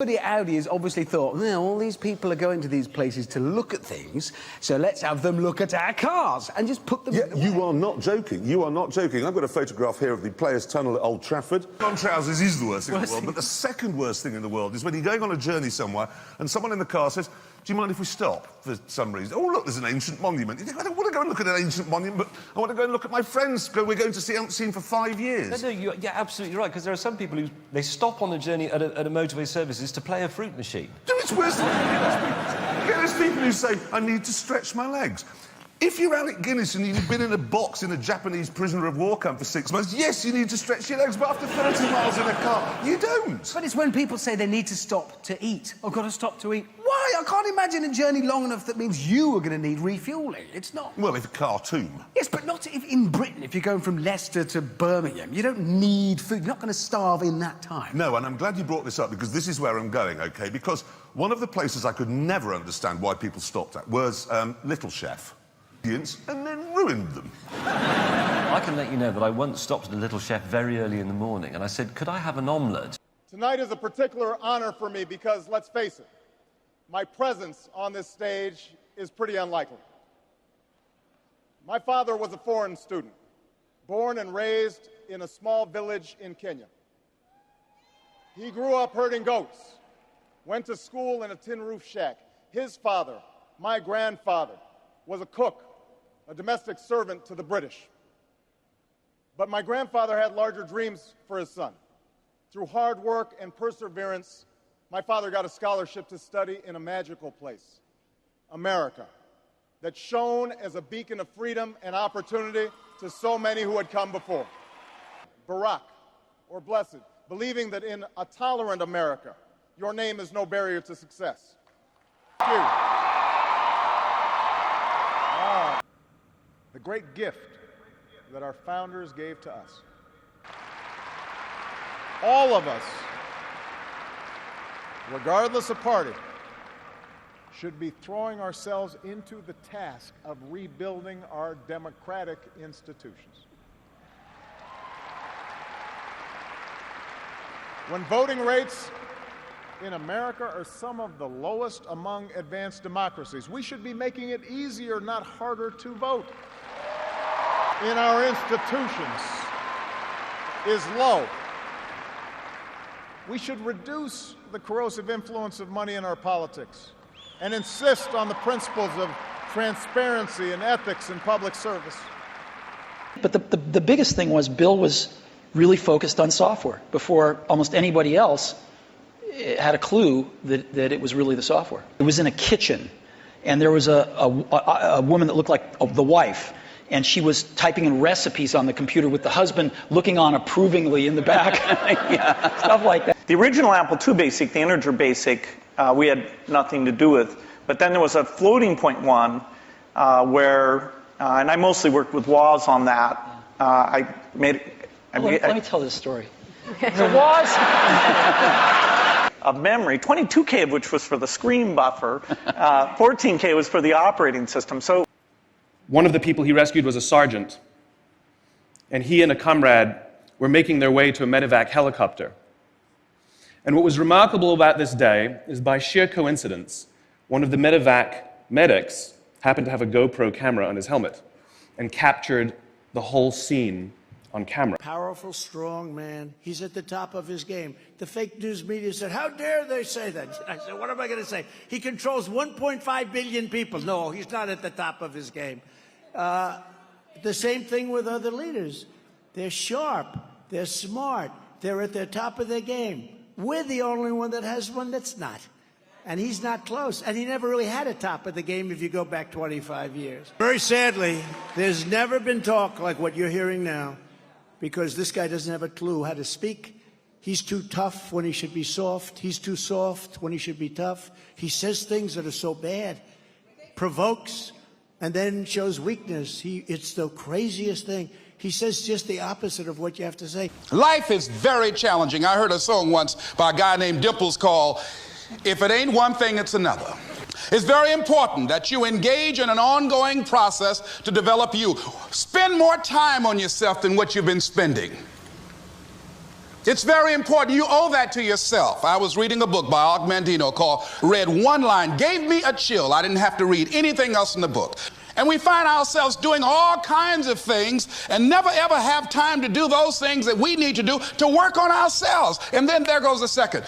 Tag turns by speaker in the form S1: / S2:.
S1: Somebody at Audi has obviously thought, no, all these people are going to these places to look at things, so let's have them look at our cars and just put them...
S2: Yeah, you are not joking. You are not joking. I've got a photograph here of the Players' Tunnel at Old Trafford. On trousers is the worst thing in the world, but the second worst thing in the world is when you're going on a journey somewhere and someone in the car says, do you mind if we stop for some reason? Oh, look, there's an ancient monument. You think, I don't want to go and look at an ancient monument, but I want to go and look at my friends we're going to see, haven't seen for 5 years.
S3: No, you're absolutely right, because there are some people who they stop on the journey at a motorway services to play a fruit machine.
S2: Dude, it's worse than that. There's people who say, I need to stretch my legs. If you're Alec Guinness and you've been in a box in a Japanese prisoner of war camp for 6 months, yes, you need to stretch your legs, but after 30 miles in a car, you don't.
S1: But it's when people say they need to stop to eat, or got to stop to eat. Why? I can't imagine a journey long enough that means you are going to need refuelling. It's not...
S2: Well, if a cartoon.
S1: Yes, but not if in Britain, if you're going from Leicester to Birmingham. You don't need food. You're not going to starve in that time.
S2: No, and I'm glad you brought this up, because this is where I'm going, OK? Because one of the places I could never understand why people stopped at was Little Chef. And then ruined them.
S3: I can let you know that I once stopped at a Little Chef very early in the morning and I said, could I have an omelette?
S4: Tonight is a particular honor for me because, let's face it, my presence on this stage is pretty unlikely. My father was a foreign student, born and raised in a small village in Kenya. He grew up herding goats, went to school in a tin roof shack. His father, my grandfather, was a cook, a domestic servant to the British. But my grandfather had larger dreams for his son. Through hard work and perseverance, my father got a scholarship to study in a magical place, America, that shone as a beacon of freedom and opportunity to so many who had come before. Barack, or blessed, believing that in a tolerant America, your name is no barrier to success. Thank you. The great gift that our founders gave to us. All of us, regardless of party, should be throwing ourselves into the task of rebuilding our democratic institutions. When voting rates in America are some of the lowest among advanced democracies, we should be making it easier, not harder, to vote. In our institutions is low. We should reduce the corrosive influence of money in our politics and insist on the principles of transparency and ethics in public service.
S5: But the biggest thing was Bill was really focused on software before almost anybody else had a clue that it was really the software. It was in a kitchen, and there was a woman that looked like the wife, and she was typing in recipes on the computer with the husband looking on approvingly in the back. Yeah, stuff like that.
S6: The original Apple II Basic, the Integer Basic, we had nothing to do with. But then there was a floating point one where, and I mostly worked with Woz on that. Let me
S5: tell this story.
S6: There was a memory, 22K of which was for the screen buffer, 14K was for the operating system. So
S7: one of the people he rescued was a sergeant, and he and a comrade were making their way to a medevac helicopter. And what was remarkable about this day is, by sheer coincidence, one of the medevac medics happened to have a GoPro camera on his helmet and captured the whole scene on camera.
S8: Powerful, strong man. He's at the top of his game. The fake news media said, how dare they say that? I said, what am I going to say? He controls 1.5 billion people. No, he's not at the top of his game. The same thing with other leaders. They're sharp. They're smart. They're at the top of their game. We're the only one that has one that's not. And he's not close. And he never really had a top of the game if you go back 25 years. Very sadly, there's never been talk like what you're hearing now, because this guy doesn't have a clue how to speak. He's too tough when he should be soft. He's too soft when he should be tough. He says things that are so bad, provokes, and then shows weakness. It's the craziest thing. He says just the opposite of what you have to say.
S9: Life is very challenging. I heard a song once by a guy named Dimples called, "If It Ain't One Thing, It's Another." It's very important that you engage in an ongoing process to develop you. Spend more time on yourself than what you've been spending. It's very important. You owe that to yourself. I was reading a book by Og Mandino called Read One Line. Gave me a chill. I didn't have to read anything else in the book. And we find ourselves doing all kinds of things and never ever have time to do those things that we need to do to work on ourselves. And then there goes the second.